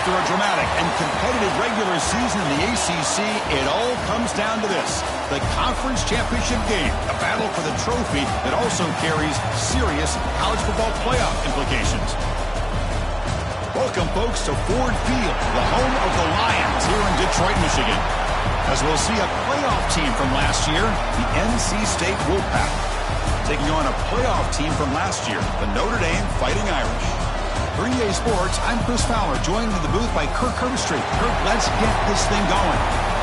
After a dramatic and competitive regular season in the ACC, it all comes down to this: the conference championship game, a battle for the trophy that also carries serious college football playoff implications. Welcome, folks, to Ford Field, the home of the Lions here in Detroit, Michigan, as we'll see a playoff team from last year, the NC State Wolfpack, taking on a playoff team from last year, the Notre Dame Fighting Irish. For EA Sports, I'm Chris Fowler, joined in the booth by Kirk Herbstreit. Kirk, let's get this thing going.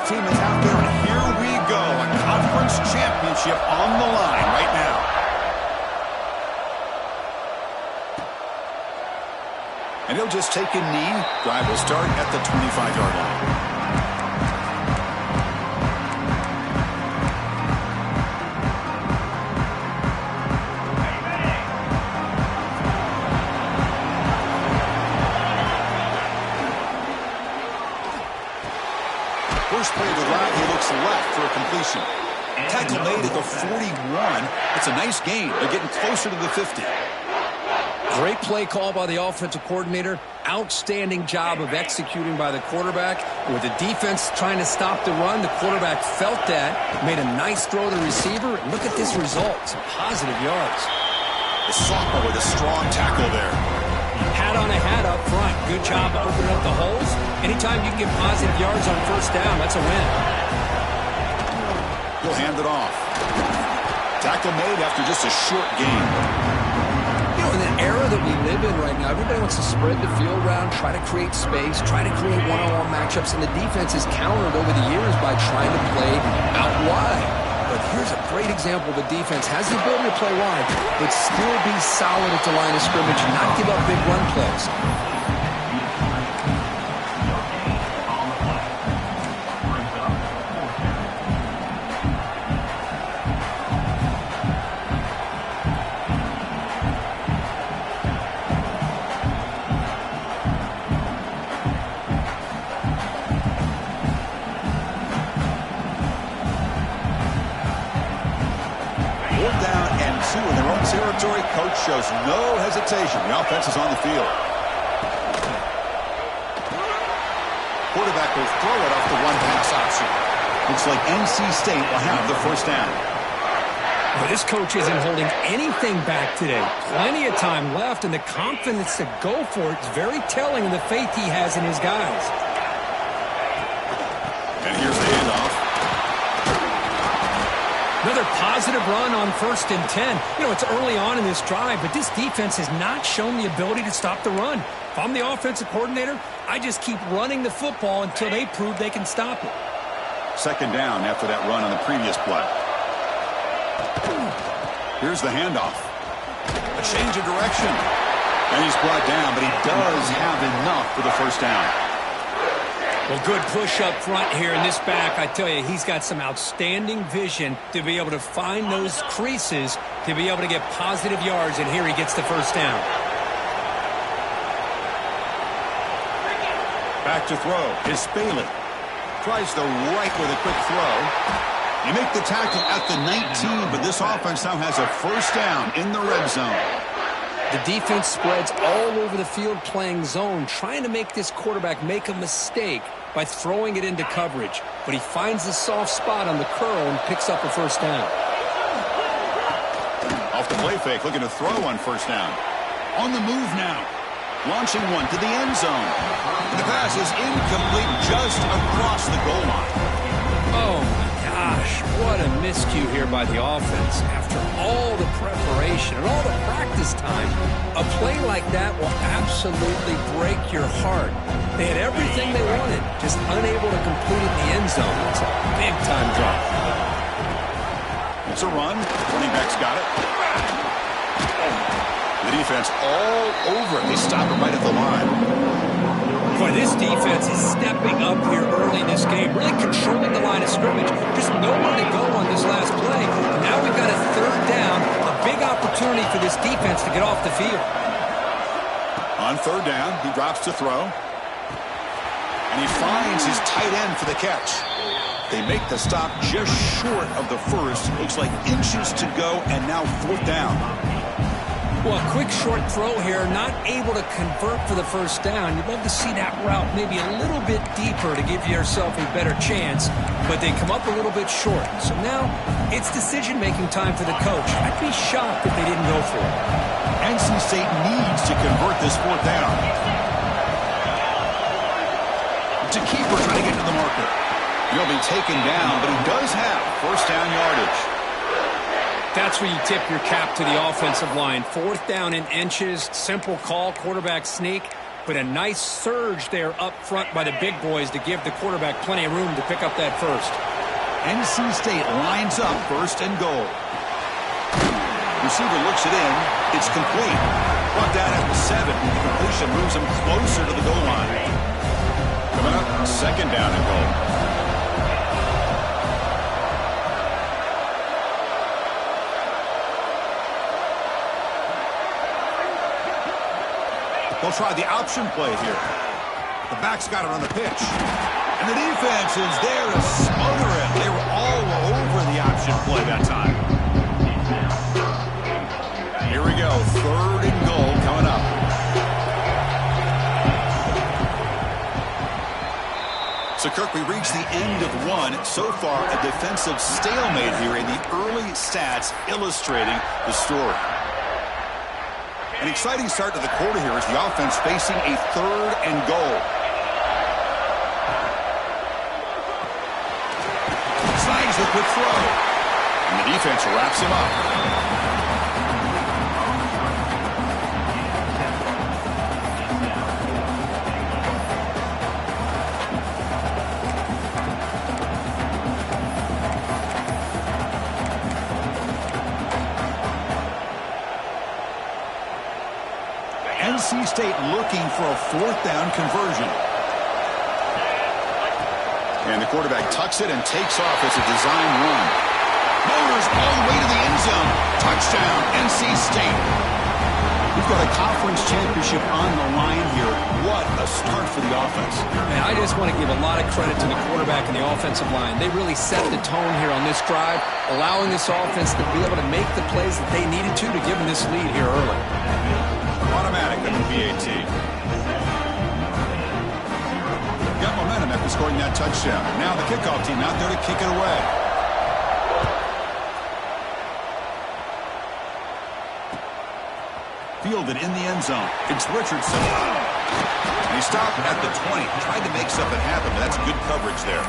Team is out there, and here we go. A conference championship on the line right now. And he'll just take a knee. Drive will start at the 25-yard line. First play of the drive, he looks left for a completion. Tackle made at the 41. It's a nice gain. They're getting closer to the 50. Great play call by the offensive coordinator. Outstanding job of executing by the quarterback. With the defense trying to stop the run, the quarterback felt that, made a nice throw to the receiver. Look at this result. Some positive yards. The sophomore with a strong tackle there. Hat on a hat up front. Good job opening up the holes. Anytime you can get positive yards on first down, that's a win. He'll hand it off. Tackle made after just a short gain. You know, in the era that we live in right now, everybody wants to spread the field around, try to create space, try to create one-on-one matchups, and the defense is countered over the years by trying to play out wide. But here's a great example. The defense has the ability to play wide, but still be solid at the line of scrimmage and not give up big run plays. In their own territory, coach shows no hesitation. The offense is on the field. Quarterback will throw it off the one-pass option. Looks like NC State will have the first down. But this coach isn't holding anything back today. Plenty of time left, and the confidence to go for it is very telling of the faith he has in his guys. And here's the handoff. Another positive run on 1st and 10. You know, it's early on in this drive, but this defense has not shown the ability to stop the run. If I'm the offensive coordinator, I just keep running the football until they prove they can stop it. Second down after that run on the previous play. Here's the handoff. A change of direction. And he's brought down, but he does have enough for the first down. Well, good push up front here in this back. I tell you, he's got some outstanding vision to be able to find those creases, to be able to get positive yards, and here he gets the first down. Back to throw is Bailey. Tries the right with a quick throw. You make the tackle at the 19, but this offense now has a first down in the red zone. The defense spreads all over the field playing zone, trying to make this quarterback make a mistake by throwing it into coverage. But he finds the soft spot on the curl and picks up a first down. Off the play fake, looking to throw on first down. On the move now. Launching one to the end zone. The pass is incomplete just across the goal line. Oh, my gosh. What a miscue here by the offense. After all the preparation and all the practice time, a play like that will absolutely break your heart. They had everything they wanted, just unable to complete it in the end zone. It's a big-time drop. It's a run. Running back's got it. The defense all over it. They stop it right at the line. Boy, this defense is stepping up here early in this game, really controlling the line of scrimmage. Just nowhere to go on this last play. Now we've got a third down, a big opportunity for this defense to get off the field. On third down, he drops to throw. And he finds his tight end for the catch. They make the stop just short of the first. Looks like inches to go, and now fourth down. Well, a quick short throw here, not able to convert for the first down. You'd love to see that route maybe a little bit deeper to give yourself a better chance, but they come up a little bit short. So now it's decision-making time for the coach. I'd be shocked if they didn't go for it. NC State needs to convert this fourth down. To keeper trying to get to the marker. He'll be taken down, but he does have first down yardage. That's where you tip your cap to the offensive line. Fourth down in inches, simple call, quarterback sneak, but a nice surge there up front by the big boys to give the quarterback plenty of room to pick up that first. NC State lines up first and goal. Receiver looks it in. It's complete. Brought down at the 7. The completion moves him closer to the goal line. Coming up, second down and goal. They'll try the option play here. The back's got it on the pitch. And the defense is there to smother it. They were all over the option play that time. Here we go. Third and goal coming up. So, Kirk, we reached the end of one. So far, a defensive stalemate here in the early stats illustrating the story. An exciting start to the quarter here as the offense facing a third and goal. Slides the quick throw. And the defense wraps him up. NC State looking for a fourth down conversion. And the quarterback tucks it and takes off as a design run. Motors all the way to the end zone. Touchdown, NC State. We've got a conference championship on the line here. What a start for the offense. Man, I just want to give a lot of credit to the quarterback and the offensive line. They really set the tone here on this drive, allowing this offense to be able to make the plays that they needed to give them this lead here early. Automatic on the PAT. Got momentum after scoring that touchdown. Now the kickoff team out there to kick it away. Fielded in the end zone. It's Richardson. And he stopped at the 20. Tried to make something happen, but that's good coverage there.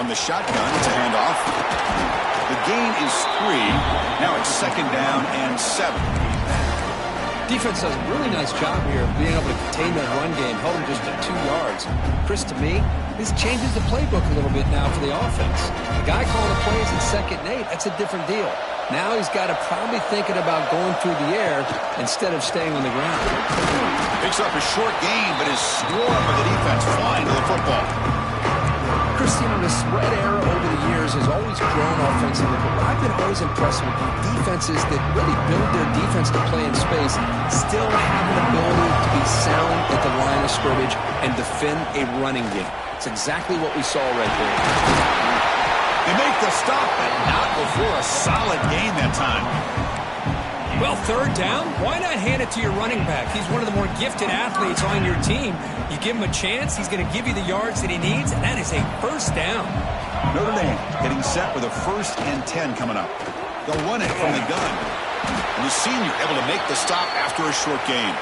On the shotgun, it's a handoff. The gain is 3. Now it's second down and 7. Defense does a really nice job here of being able to contain that run game, held him just at 2 yards. Chris, to me, this changes the playbook a little bit now for the offense. The guy calling the plays at 2nd and 8, that's a different deal. Now he's got to probably thinking about going through the air instead of staying on the ground. Picks up a short gain, but is swarmed by the defense flying to the football. Christine, the spread era over the years has always grown offensively, but I've been always impressed with the defenses that really build their defense to play in space, still have an ability to be sound at the line of scrimmage and defend a running game. It's exactly what we saw right there. They make the stop, but not before a solid gain that time. Well, third down, why not hand it to your running back? He's one of the more gifted athletes on your team. You give him a chance, he's going to give you the yards that he needs, and that is a first down. Notre Dame getting set with a 1st and 10 coming up. They'll run it from the gun. And the senior able to make the stop after a short gain.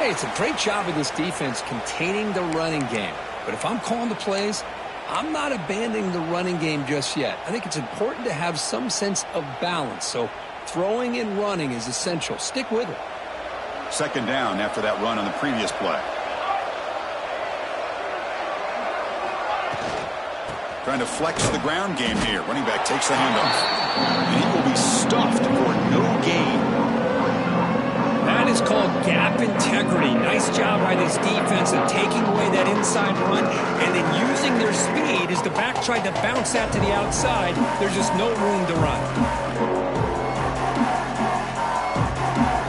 Hey, it's a great job of this defense containing the running game. But if I'm calling the plays, I'm not abandoning the running game just yet. I think it's important to have some sense of balance. So throwing and running is essential. Stick with it. Second down after that run on the previous play. Trying to flex the ground game here. Running back takes the handoff. And he will be stuffed for no gain. That is called gap integrity. Nice job by this defense of taking away that inside run and then using their speed as the back tried to bounce that to the outside. There's just no room to run.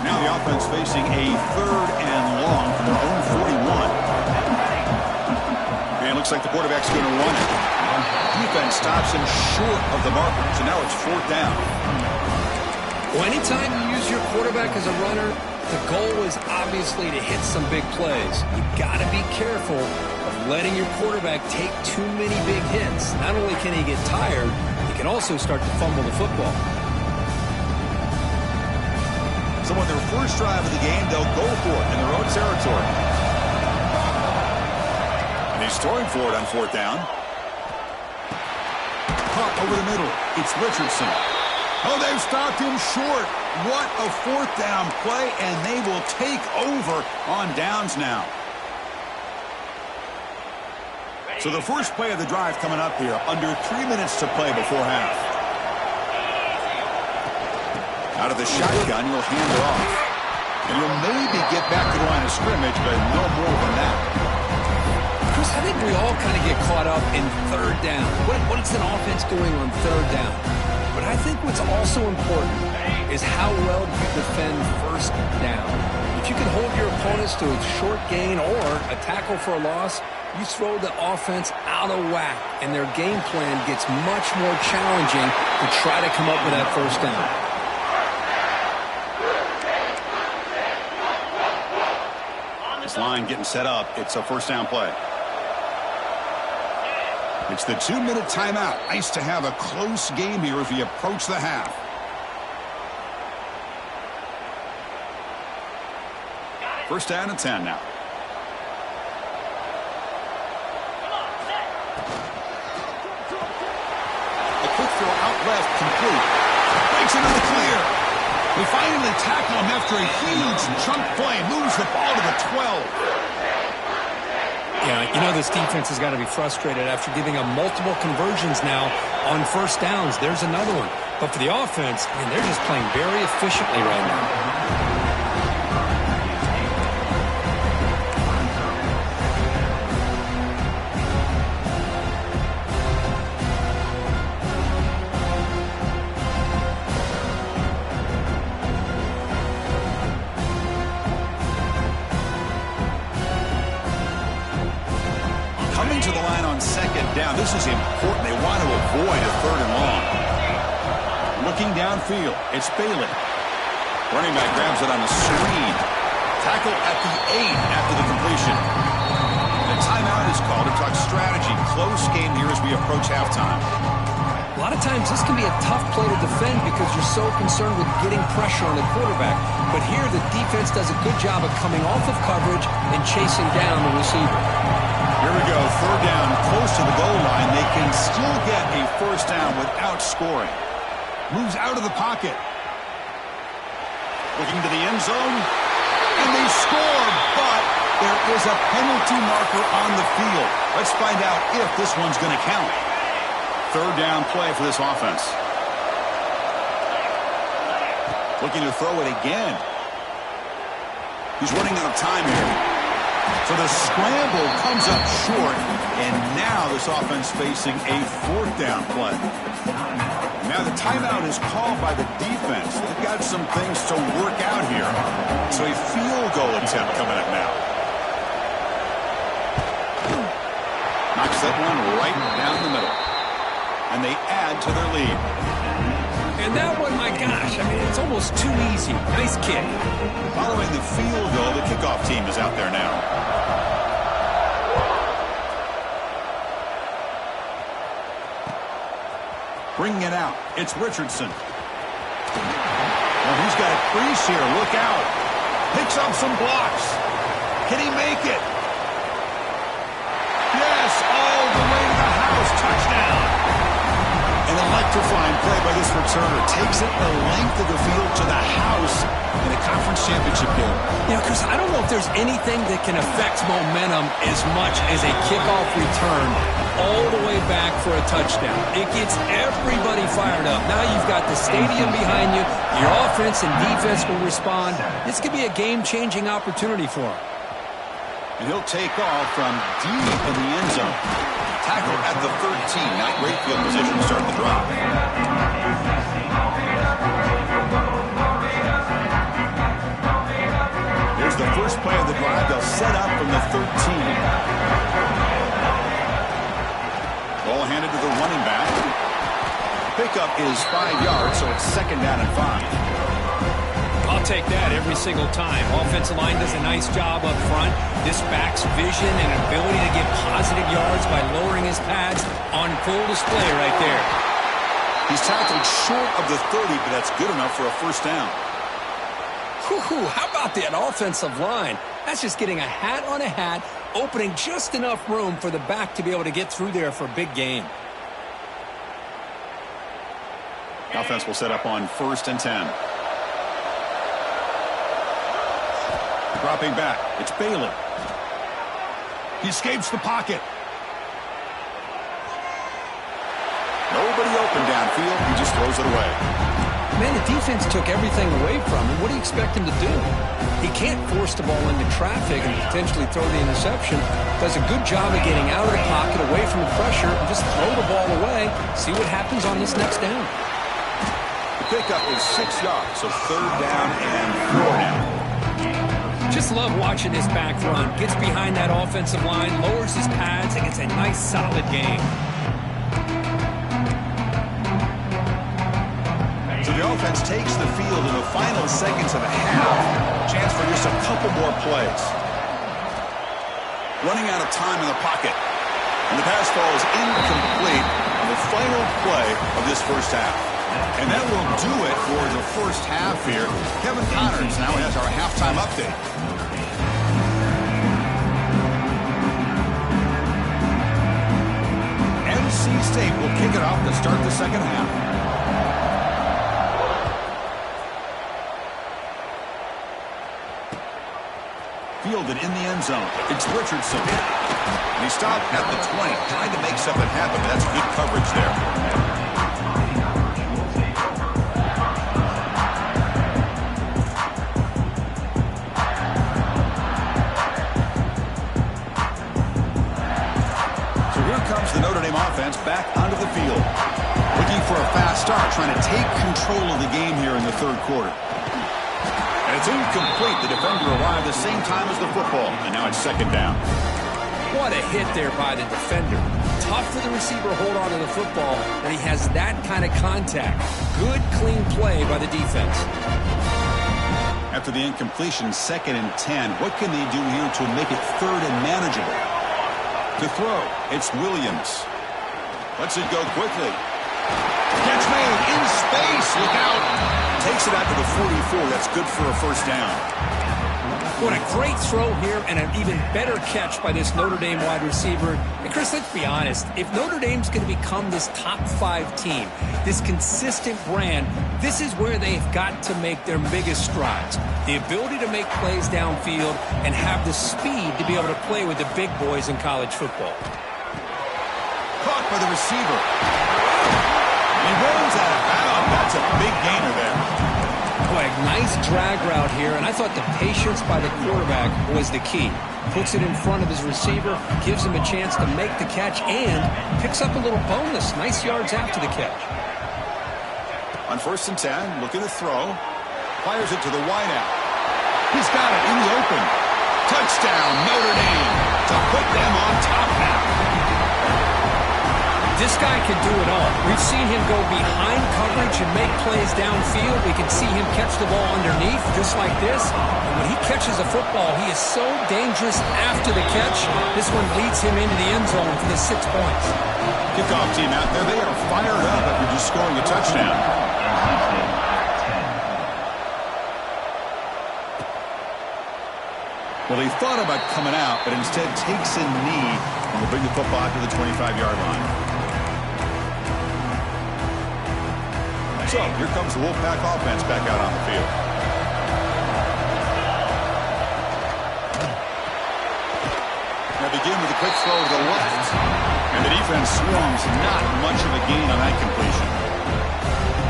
Now the offense facing a 3rd and long from their own 41. And it looks like the quarterback's going to run it. Defense stops him short of the marker, so now it's 4th down. Well, anytime you use your quarterback as a runner, the goal is obviously to hit some big plays. You've got to be careful of letting your quarterback take too many big hits. Not only can he get tired, he can also start to fumble the football. So on their first drive of the game, they'll go for it in their own territory. And he's throwing for it on 4th down. Pump over the middle. It's Richardson. Oh, they've stopped him short. What a 4th down play, and they will take over on downs now. So the first play of the drive coming up here, under 3 minutes to play before half. Out of the shotgun, he'll hand it off. And he'll maybe get back to the line of scrimmage, but no more than that. Chris, I think we all kind of get caught up in 3rd down. What's an offense doing on 3rd down? But I think what's also important is how well you defend 1st down. If you can hold your opponents to a short gain or a tackle for a loss, you throw the offense out of whack, and their game plan gets much more challenging to try to come up with that 1st down. This line getting set up. It's a 1st down play. It's the 2-minute timeout. Nice to have a close game here as we approach the half. First down and 10 now. A quick throw out left, complete. Breaks into the clear. They finally tackle him after a huge chunk play. Moves the ball to the 12. Yeah, you know this defense has got to be frustrated after giving up multiple conversions now on 1st downs. There's another one. But for the offense, man, they're just playing very efficiently right now. To the line on 2nd down. This is important. They want to avoid a 3rd and long. Looking downfield, it's Bailey. Running back grabs it on the screen. Tackle at the 8 after the completion. The timeout is called to talk strategy. Close game here as we approach halftime. A lot of times this can be a tough play to defend because you're so concerned with getting pressure on the quarterback. But here the defense does a good job of coming off of coverage and chasing down the receiver. Here we go, 3rd down, close to the goal line. They can still get a 1st down without scoring. Moves out of the pocket. Looking to the end zone. And they score, but there is a penalty marker on the field. Let's find out if this one's going to count. 3rd down play for this offense. Looking to throw it again. He's running out of time here. So the scramble comes up short, and now this offense facing a 4th down play. Now the timeout is called by the defense. They've got some things to work out here. So a field goal attempt coming up now. Knocks that one right down the middle. And they add to their lead. And that one, my gosh, I mean, it's almost too easy. Nice kick. Following the field goal, the kickoff team is out there now. Bringing it out, it's Richardson. Well, he's got a crease here. Look out. Picks up some blocks. Can he make it? Yes, all the way to the house. Touchdown. And they'll like to a fine play by this returner. Takes it the length of the field to the house in a conference championship game. You know, Chris, I don't know if there's anything that can affect momentum as much as a kickoff return all the way back for a touchdown. It gets everybody fired up. Now you've got the stadium behind you. Your offense and defense will respond. This could be a game-changing opportunity for him. And he'll take off from deep in the end zone. Tackle at the 13. Not great field position to start the drop. Here's the first play of the drive. They'll set up from the 13. Ball handed to the running back. Pickup is 5 yards, so it's second down and 5. I'll take that every single time. Offensive line does a nice job up front. This back's vision and ability to get positive yards by lowering his pads on full display right there. He's tackled short of the 30, but that's good enough for a first down. Whew, how about that offensive line? That's just getting a hat on a hat, opening just enough room for the back to be able to get through there for a big gain. Offense will set up on 1st and 10. Dropping back. It's Bailey. He escapes the pocket. Nobody open downfield. He just throws it away. Man, the defense took everything away from him. What do you expect him to do? He can't force the ball into traffic and potentially throw the interception. Does a good job of getting out of the pocket, away from the pressure, and just throw the ball away. See what happens on this next down. The pickup is 6 yards, so 3rd down and 4 now. Just love watching this back run. Gets behind that offensive line, lowers his pads, and gets a nice solid gain. So the offense takes the field in the final seconds of the half. Chance for just a couple more plays. Running out of time in the pocket. And the pass falls incomplete on the final play of this first half. And that will do it for the first half here. Kevin Connors now has our halftime update. NC State will kick it off to start the second half. Fielded in the end zone. It's Richardson. And he stopped at the 20, trying to make something happen. That's good coverage there. The Notre Dame offense back onto the field. Looking for a fast start, trying to take control of the game here in the 3rd quarter. And it's incomplete. The defender arrived the same time as the football, and now it's 2nd down. What a hit there by the defender. Tough for the receiver to hold on to the football, but he has that kind of contact. Good, clean play by the defense. After the incompletion, 2nd and 10. What can they do here to make it 3rd and manageable? To throw, it's Williams. Lets it go quickly. Catch made in space. Look out. Takes it out to the 44. That's good for a first down. What a great throw here and an even better catch by this Notre Dame wide receiver. And Chris, let's be honest. If Notre Dame's going to become this top 5 team, this consistent brand, this is where they've got to make their biggest strides. The ability to make plays downfield and have the speed to be able to play with the big boys in college football. Caught by the receiver. He runs out of bounds. That's a big gainer there. Boy, a nice drag route here, and I thought the patience by the quarterback was the key. Puts it in front of his receiver, gives him a chance to make the catch, and picks up a little bonus. Nice yards after the catch. On 1st and 10, looking to throw. Fires it to the wideout. He's got it in the open. Touchdown, Notre Dame, to put them on top now. This guy can do it all. We've seen him go behind coverage and make plays downfield. We can see him catch the ball underneath, just like this. And when he catches a football, he is so dangerous after the catch. This one leads him into the end zone for the 6 points. Kickoff team out there, they are fired up after just scoring a touchdown. Well, he thought about coming out, but instead takes a knee and will bring the football to the 25-yard line. So here comes the Wolfpack offense back out on the field. Now begin with a quick throw to the left. And the defense swarms, not much of a gain on that completion.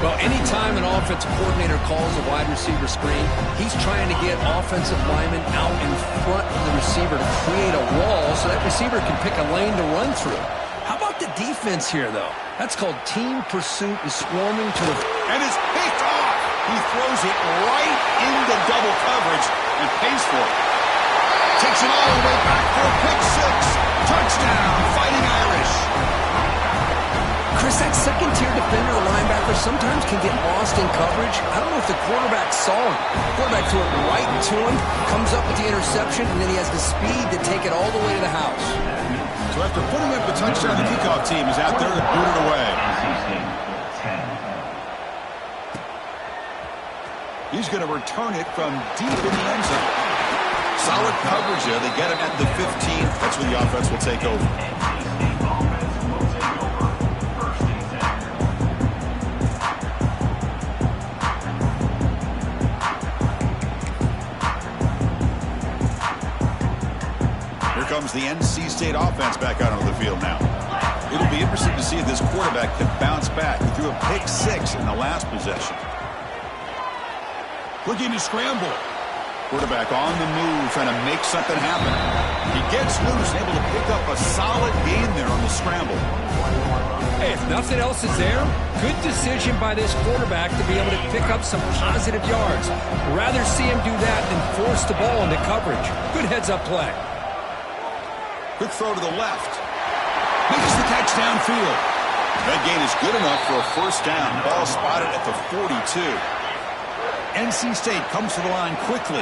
Well, anytime an offensive coordinator calls a wide receiver screen, he's trying to get offensive linemen out in front of the receiver to create a wall so that receiver can pick a lane to run through. How about the defense here, though? That's called team pursuit and swarming to the... And it's picked off. He throws it right into double coverage and pays for it. Takes it all the way back for a pick six. Touchdown, Fighting Irish. Chris, that second-tier defender or linebacker sometimes can get lost in coverage. I don't know if the quarterback saw him. The quarterback threw it right to him, comes up with the interception, and then he has the speed to take it all the way to the house. So after putting up the touchdown, the kickoff team is out there to boot it away. He's going to return it from deep in the end zone. Solid coverage there. They get him at the 15. That's where the offense will take over. Comes the NC State offense back out onto the field now. It'll be interesting to see if this quarterback can bounce back. He threw a pick six in the last possession. Looking to scramble. Quarterback on the move, trying to make something happen. He gets loose, able to pick up a solid gain there on the scramble. Hey, if nothing else is there, good decision by this quarterback to be able to pick up some positive yards. Rather see him do that than force the ball into coverage. Good heads-up play. Quick throw to the left. Makes the catch downfield. That gain is good enough for a first down. Ball spotted at the 42. NC State comes to the line quickly.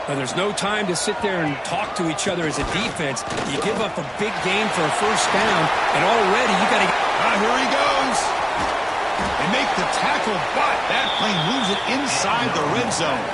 Well, there's no time to sit there and talk to each other as a defense. You give up a big gain for a first down, and already you got to... Here he goes. They make the tackle, but that plane moves it inside the red zone.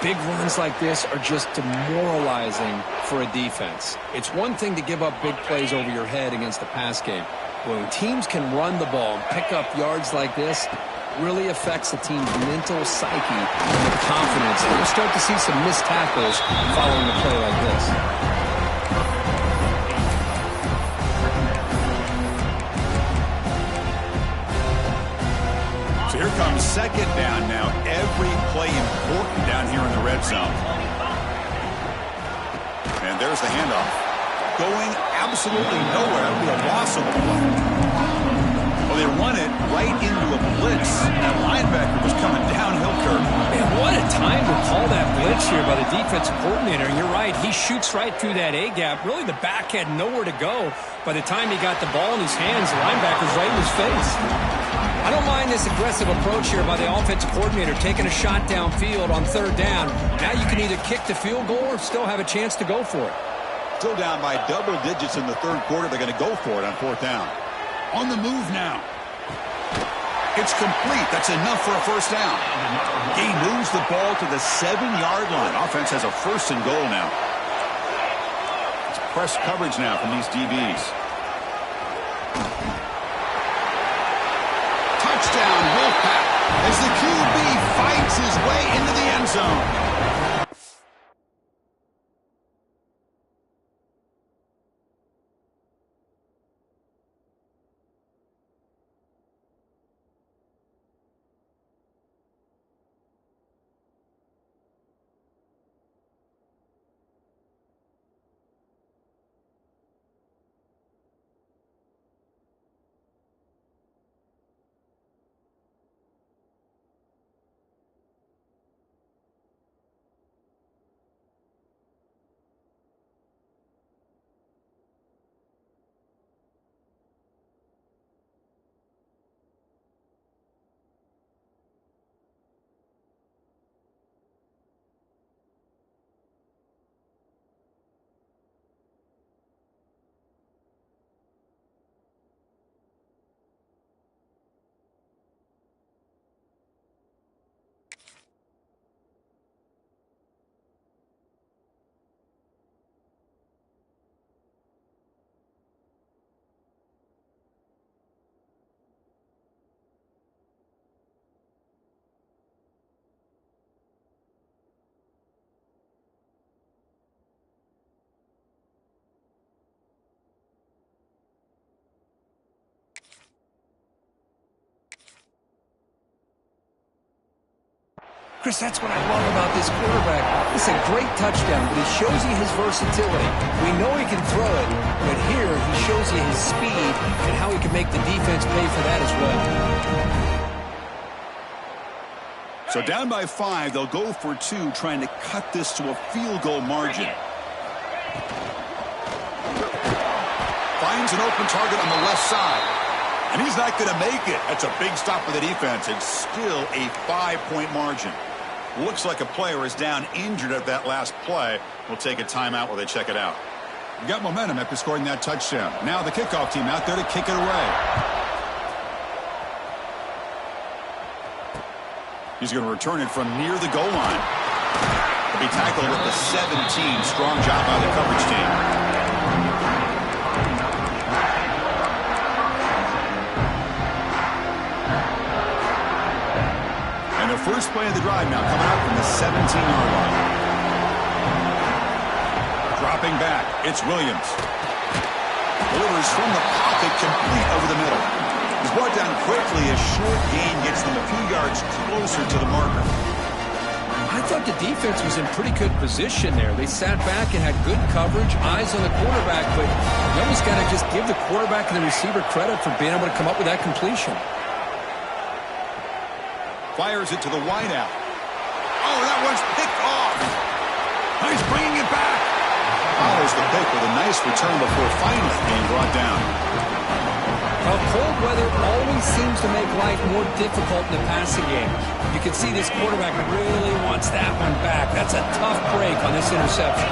Big runs like this are just demoralizing for a defense. It's one thing to give up big plays over your head against the pass game. When teams can run the ball and pick up yards like this, it really affects the team's mental psyche and confidence. And you'll start to see some missed tackles following a play like this. Here comes second down now. Every play important down here in the red zone. And there's the handoff. Going absolutely nowhere. That would be a loss of the play. Well, they run it right into a blitz. That linebacker was coming downhill curve. Man, what a time to call that blitz here by the defensive coordinator. And you're right, he shoots right through that A-gap. Really, the back had nowhere to go. By the time he got the ball in his hands, the linebacker's right in his face. I don't mind this aggressive approach here by the offensive coordinator, taking a shot downfield on third down. Now you can either kick the field goal or still have a chance to go for it. Still down by double digits in the third quarter. They're going to go for it on fourth down. On the move now. It's complete. That's enough for a first down. He moves the ball to the 7-yard line. Offense has a first and goal now. It's press coverage now from these DBs. Touchdown, Wolfpack, as the QB fights his way into the end zone. Chris, that's what I love about this quarterback. It's a great touchdown, but he shows you his versatility. We know he can throw it, but here he shows you his speed and how he can make the defense pay for that as well. So down by 5, they'll go for 2, trying to cut this to a field goal margin. Finds an open target on the left side. And he's not going to make it. That's a big stop for the defense. It's still a 5-point margin. Looks like a player is down injured at that last play. We'll take a timeout while they check it out. You got momentum after scoring that touchdown. Now the kickoff team out there to kick it away. He's going to return it from near the goal line. He'll be tackled at the 17. Strong job by the coverage team. And the first play of the drive now coming out from the 17-yard line. Dropping back, it's Williams. Delivers from the pocket, complete over the middle. He's brought down quickly. A short gain gets them a few yards closer to the marker. I thought the defense was in pretty good position there. They sat back and had good coverage, eyes on the quarterback, but you almost got to just give the quarterback and the receiver credit for being able to come up with that completion. Fires it to the wideout. Oh, that one's picked off. He's bringing it back. Follows the pick with a nice return before finally being brought down. Well, cold weather always seems to make life more difficult in the passing game. You can see this quarterback really wants that one back. That's a tough break on this interception.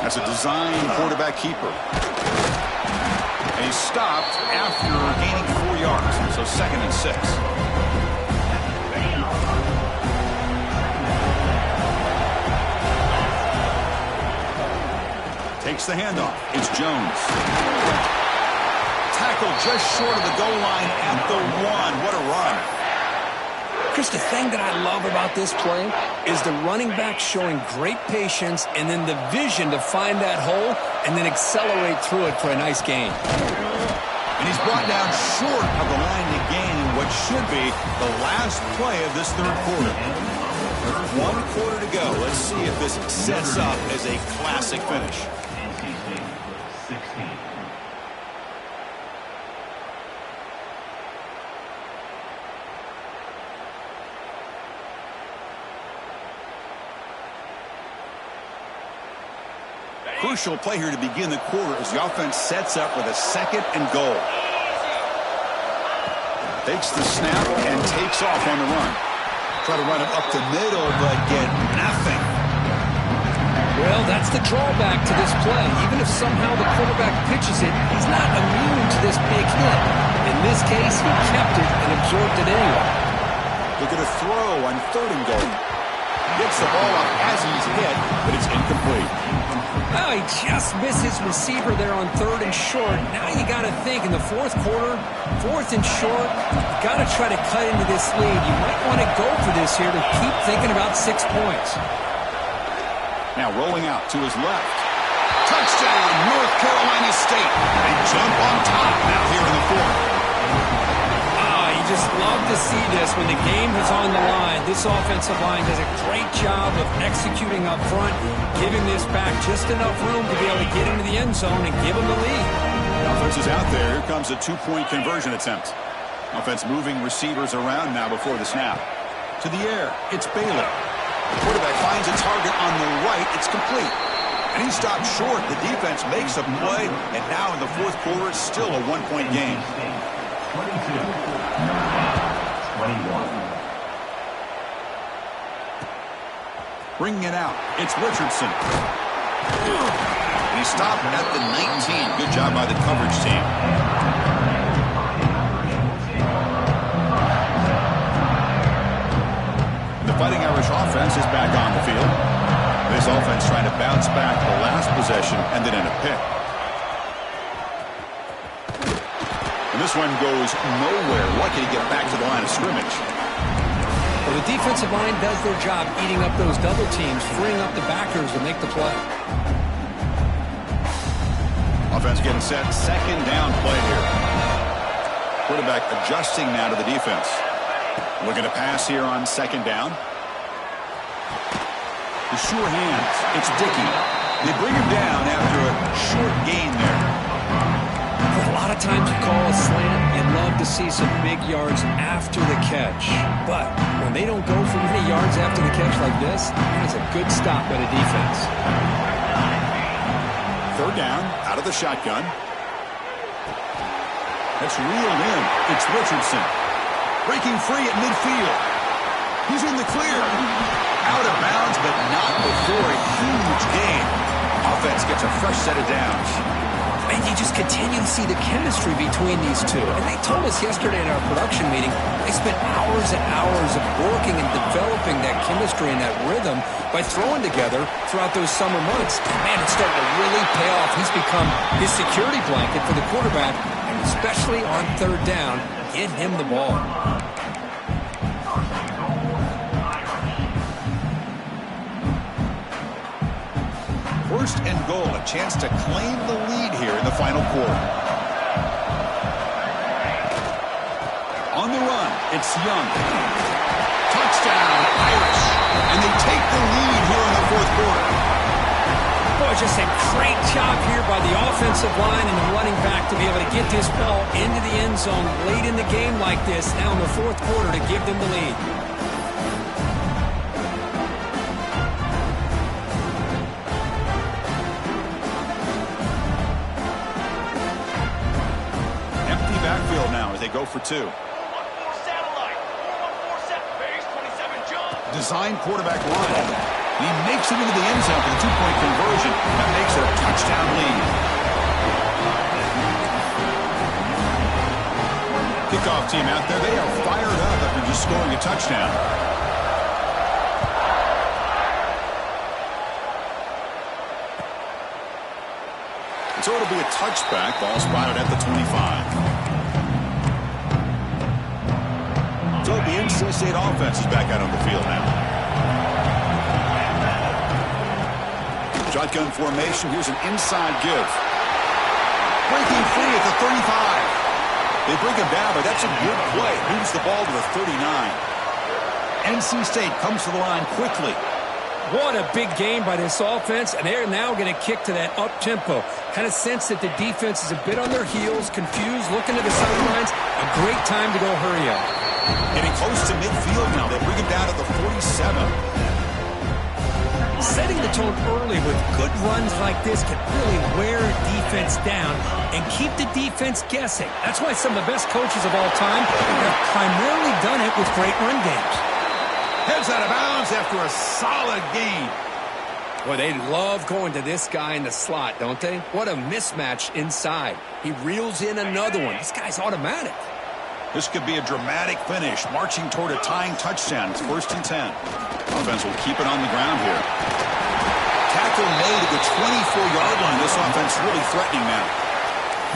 That's a design quarterback keeper. And he's stopped after gaining 4 yards. So 2nd and 6. Takes the handoff. It's Jones. Tackled just short of the goal line at the 1. What a run. Chris, the thing that I love about this play is the running back showing great patience and then the vision to find that hole and then accelerate through it for a nice gain. And he's brought down short of the line to gain what should be the last play of this third quarter. With 1 quarter to go. Let's see if this sets up as a classic finish. Crucial play here to begin the quarter as the offense sets up with a 2nd and goal. Takes the snap and takes off on the run. Try to run it up the middle, but get nothing. Well, that's the drawback to this play. Even if somehow the quarterback pitches it, he's not immune to this big hit. In this case, he kept it and absorbed it anyway. Look at a throw on 3rd and goal. Gets the ball up as he's hit, but it's incomplete. Oh, he just missed his receiver there on 3rd and short. Now you got to think in the 4th quarter, 4th and short, you got to try to cut into this lead. You might want to go for this here to keep thinking about 6 points. Now rolling out to his left. Touchdown, North Carolina State. They jump on top now here in the 4th. You just love to see this when the game is on the line. This offensive line does a great job of executing up front, giving this back just enough room to be able to get into the end zone and give them the lead. The offense is out there. Here comes a 2-point conversion attempt. Offense moving receivers around now before the snap. To the air, it's Bailey. The quarterback finds a target on the right. It's complete. And he stopped short. The defense makes a play, and now in the 4th quarter, it's still a 1-point game. 21. Bringing it out, it's Richardson. And he stopped at the 19. Good job by the coverage team. The Fighting Irish offense is back on the field. This offense trying to bounce back the last possession and then in a pick. And this one goes nowhere. Lucky to get back to the line of scrimmage. Well, the defensive line does their job eating up those double teams, freeing up the backers to make the play. Offense getting set. 2nd down play here. Quarterback adjusting now to the defense. Looking to pass here on second down. The sure hands. It's Dickey. They bring him down after a short gain there. A lot of times you call a slant, you'd love to see some big yards after the catch. But when they don't go for many yards after the catch like this, that's a good stop by the defense. Third down, out of the shotgun. That's reeled in. It's Richardson. Breaking free at midfield. He's in the clear. Out of bounds, but not before a huge gain. Offense gets a fresh set of downs. And you just continue to see the chemistry between these two. And they told us yesterday in our production meeting, they spent hours and hours of working and developing that chemistry and that rhythm by throwing together throughout those summer months. Man, it's starting to really pay off. He's become his security blanket for the quarterback, and especially on third down, get him the ball. First and goal, a chance to claim the lead here in the final quarter. On the run, it's Young. Touchdown, Irish. And they take the lead here in the fourth quarter. Boy, just a great job here by the offensive line and the running back to be able to get this ball into the end zone late in the game like this, now in the fourth quarter, to give them the lead. They go for two. Design quarterback run. He makes it into the end zone for the two-point conversion. That makes it a touchdown lead. Kickoff team out there. They are fired up after just scoring a touchdown. So it'll be a touchback. Ball spotted at the 25. So the NC State offense is back out on the field now. Shotgun formation. Here's an inside give. Breaking free at the 35. They bring him down, but that's a good play. Moves the ball to the 39. NC State comes to the line quickly. What a big game by this offense, and they're now going to kick to that up-tempo. Kind of sense that the defense is a bit on their heels, confused, looking to the sidelines. A great time to go hurry up. Getting close to midfield now. They bring him down to the 47. Setting the tone early with good runs like this can really wear a defense down and keep the defense guessing. That's why some of the best coaches of all time have primarily done it with great run games. Heads out of bounds after a solid gain. Boy, they love going to this guy in the slot, don't they? What a mismatch inside. He reels in another one. This guy's automatic. This could be a dramatic finish, marching toward a tying touchdown. It's 1st and 10. Offense will keep it on the ground here. Tackle made at the 24-yard line. This offense really threatening now.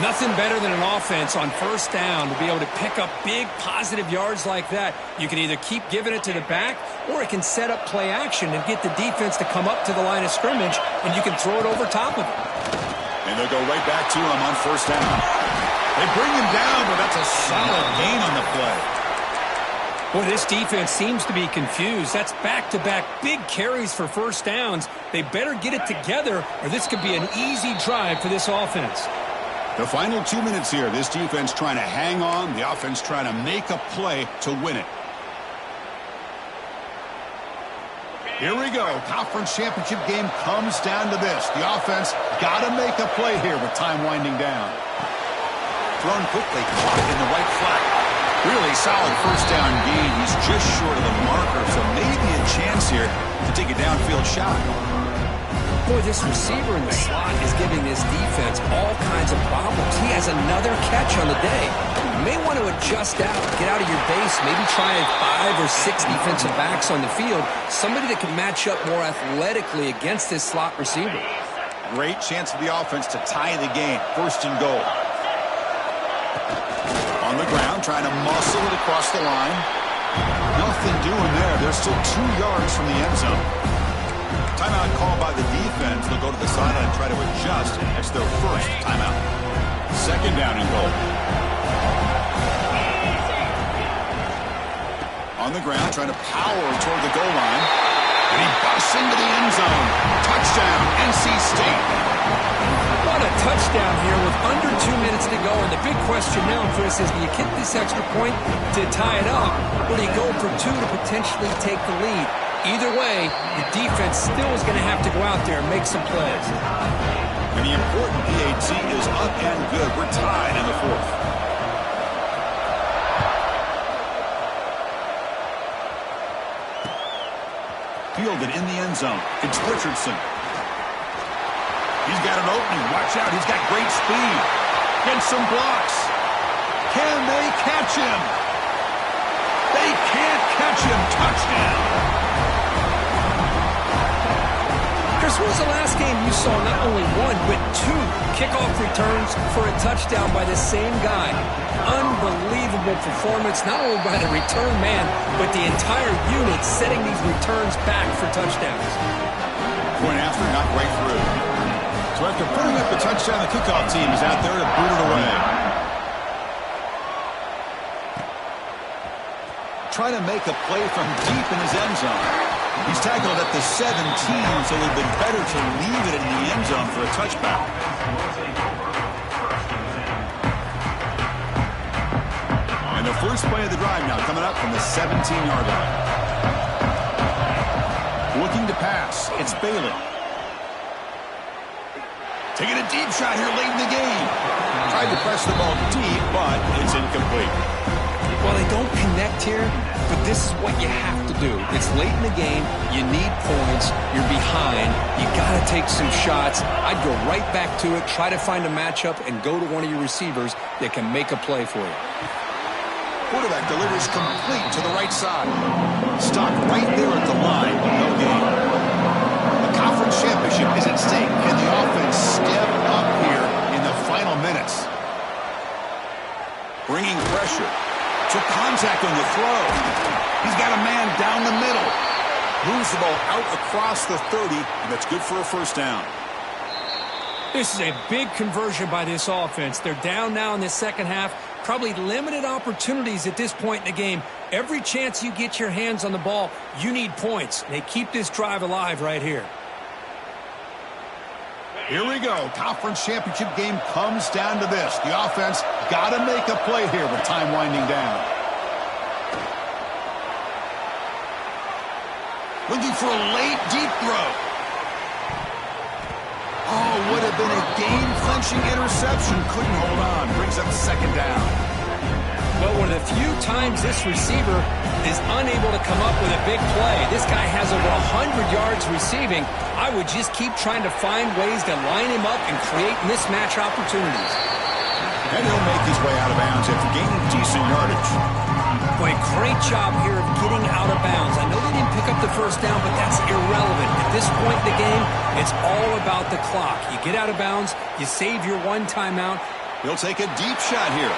Nothing better than an offense on first down to be able to pick up big positive yards like that. You can either keep giving it to the back, or it can set up play action and get the defense to come up to the line of scrimmage, and you can throw it over top of it. And they'll go right back to him on first down. They bring him down, but that's a solid gain on the play. Boy, this defense seems to be confused. That's back-to-back big carries for first downs. They better get it together, or this could be an easy drive for this offense. The final 2 minutes here. This defense trying to hang on. The offense trying to make a play to win it. Here we go. Conference championship game comes down to this. The offense got to make a play here with time winding down. Thrown quickly, caught in the right flat. Really solid first down gain. He's just short of the marker, so maybe a chance here to take a downfield shot. Boy, this receiver in the slot is giving this defense all kinds of problems. He has another catch on the day. You may want to adjust out, get out of your base, maybe try 5 or 6 defensive backs on the field, somebody that can match up more athletically against this slot receiver. Great chance for the offense to tie the game. 1st and goal. On the ground, trying to muscle it across the line. Nothing doing there. They're still 2 yards from the end zone. Timeout called by the defense. They'll go to the sideline and try to adjust. And that's their first timeout. 2nd down and goal. On the ground, trying to power toward the goal line. And he busts into the end zone. Touchdown, NC State. What a touchdown here with under 2 minutes to go. And the big question now, Chris, is do you kick this extra point to tie it up, or do you go for two to potentially take the lead? Either way, the defense still is going to have to go out there and make some plays. And the important PAT is up and good. We're tied in the fourth. Fielded in the end zone. It's Richardson. He's got an opening. Watch out. He's got great speed. Gets some blocks. Can they catch him? They can't catch him. Touchdown. Chris, when was the last game you saw not only one, but two kickoff returns for a touchdown by the same guy? Unbelievable performance, not only by the return man, but the entire unit setting these returns back for touchdowns. Point after, not right through. So after putting up the touchdown, the kickoff team is out there to boot it away. Trying to make a play from deep in his end zone. He's tackled at the 17, so it would have been better to leave it in the end zone for a touchback. And the first play of the drive now coming up from the 17-yard line. Looking to pass. It's Bailey. Taking a deep shot here late in the game. Tried to press the ball deep, but it's incomplete. Well, they don't connect here, but this is what you have to do. It's late in the game. You need points. You're behind. You got to take some shots. I'd go right back to it, try to find a matchup, and go to one of your receivers that can make a play for you. Quarterback delivers complete to the right side. Stopped right there at the line. No gain. The conference championship is at stake. Can the offense step up here in the final minutes? Bringing pressure. Took contact on the throw. He's got a man down the middle. Moves the ball out across the 30, and that's good for a first down. This is a big conversion by this offense. They're down now in the second half. Probably limited opportunities at this point in the game. Every chance you get your hands on the ball, you need points. They keep this drive alive right here. Here we go. Conference championship game comes down to this. The offense got to make a play here with time winding down. Looking for a late, deep throw. Oh, would have been a game-clinching interception. Couldn't hold on. Brings up second down. Well, one of the few times this receiver is unable to come up with a big play. This guy has over 100 yards receiving. I would just keep trying to find ways to line him up and create mismatch opportunities. And he'll make his way out of bounds after gaining decent yardage. Boy, great job here of getting out of bounds. I know they didn't pick up the first down, but that's irrelevant. At this point in the game, it's all about the clock. You get out of bounds, you save your one timeout. He'll take a deep shot here.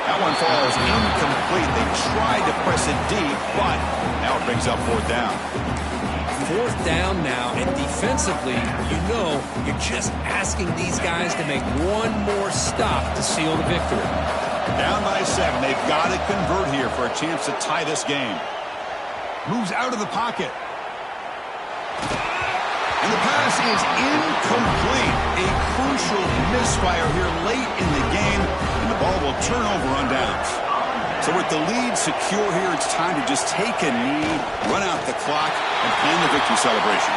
That one falls incomplete. They tried to press it deep, but now it brings up fourth down. Fourth down now, and defensively, you know you're just asking these guys to make one more stop to seal the victory. Down by 7. They've got to convert here for a chance to tie this game. Moves out of the pocket. And the pass is incomplete. A crucial misfire here late in the game, and the ball will turn over on downs. So with the lead secure here, it's time to just take a knee, run out the clock, and plan the victory celebration.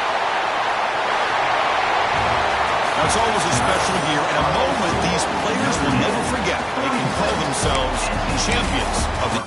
Now, it's always a special year and a moment these players will never forget. They can call themselves champions of the